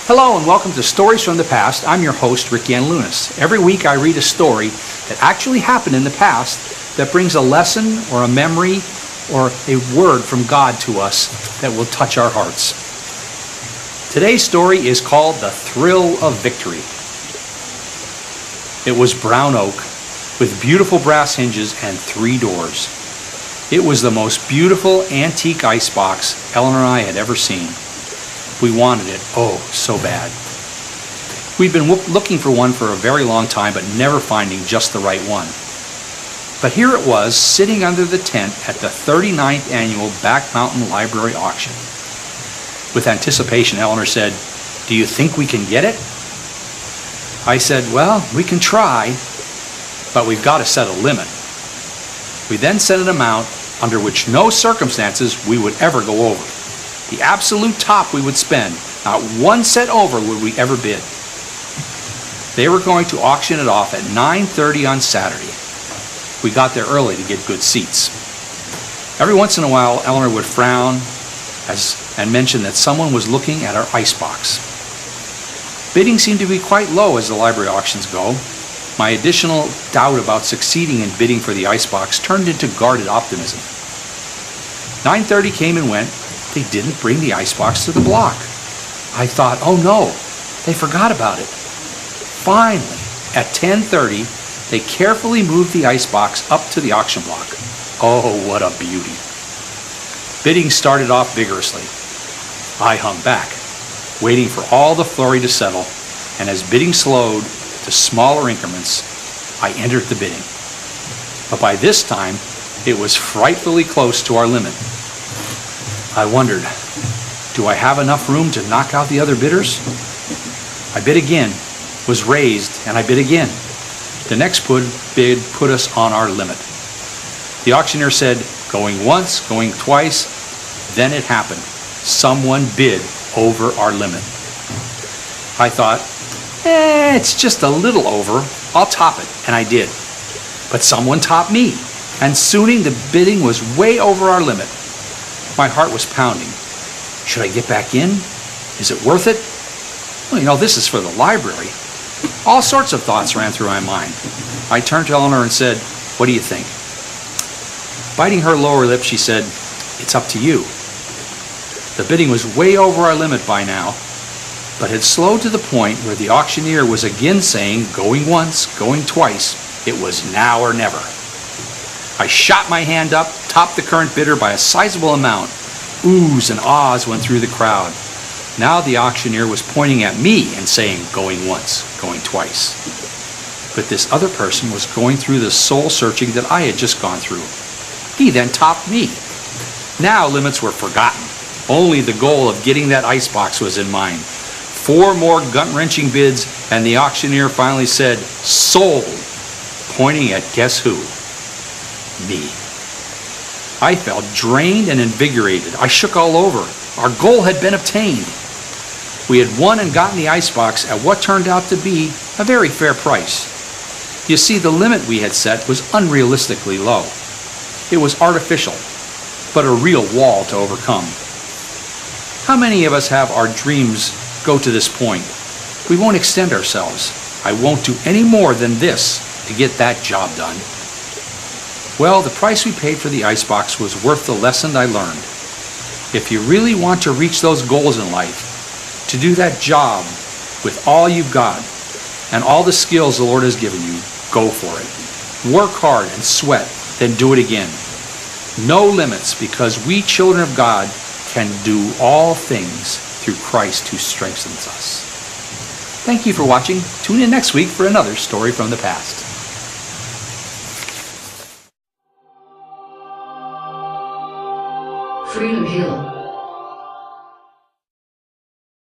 Hello and welcome to Stories from the Past. I'm your host, Rick Yanlunas. Every week I read a story that actually happened in the past that brings a lesson or a memory or a word from God to us that will touch our hearts. Today's story is called The Thrill of Victory. It was brown oak with beautiful brass hinges and 3 doors. It was the most beautiful antique icebox Eleanor and I had ever seen. We wanted it, oh, so bad. We'd been looking for one for a very long time, but never finding just the right one. But here it was, sitting under the tent at the 39th annual Back Mountain Library auction. With anticipation, Eleanor said, "Do you think we can get it?" I said, "Well, we can try, but we've got to set a limit." We then set an amount under which no circumstances we would ever go over. The absolute top we would spend, not 1 cent over would we ever bid. They were going to auction it off at 9:30 on Saturday. We got there early to get good seats. Every once in a while, Eleanor would frown and mention that someone was looking at our icebox. Bidding seemed to be quite low as the library auctions go. My additional doubt about succeeding in bidding for the icebox turned into guarded optimism. 9:30 came and went. They didn't bring the icebox to the block. I thought, oh no, they forgot about it. Finally, at 10:30, they carefully moved the icebox up to the auction block. Oh, what a beauty. Bidding started off vigorously. I hung back, waiting for all the flurry to settle, and as bidding slowed to smaller increments, I entered the bidding. But by this time, it was frightfully close to our limit. I wondered, do I have enough room to knock out the other bidders? I bid again, was raised, and I bid again. The next bid put us on our limit. The auctioneer said, going once, going twice. Then it happened. Someone bid over our limit. I thought, it's just a little over. I'll top it, and I did. But someone topped me, and soon the bidding was way over our limit. My heart was pounding. Should I get back in? Is it worth it? Well, this is for the library. All sorts of thoughts ran through my mind. I turned to Eleanor and said, "What do you think?" Biting her lower lip, she said, "It's up to you." The bidding was way over our limit by now, but had slowed to the point where the auctioneer was again saying, going once, going twice, it was now or never. I shot my hand up, topped the current bidder by a sizable amount. Oohs and ahs went through the crowd. Now the auctioneer was pointing at me and saying, going once, going twice. But this other person was going through the soul searching that I had just gone through. He then topped me. Now limits were forgotten. Only the goal of getting that icebox was in mind. 4 more gut-wrenching bids, and the auctioneer finally said, "Sold," pointing at guess who? Me. I felt drained and invigorated. I shook all over. Our goal had been obtained. We had won and gotten the icebox at what turned out to be a very fair price. You see, the limit we had set was unrealistically low. It was artificial, but a real wall to overcome. How many of us have our dreams go to this point? We won't extend ourselves. I won't do any more than this to get that job done. Well, the price we paid for the icebox was worth the lesson I learned. If you really want to reach those goals in life, to do that job with all you've got and all the skills the Lord has given you, go for it. Work hard and sweat, then do it again. No limits, because we children of God can do all things through Christ who strengthens us. Thank you for watching. Tune in next week for another story from the past. Freedom Hill.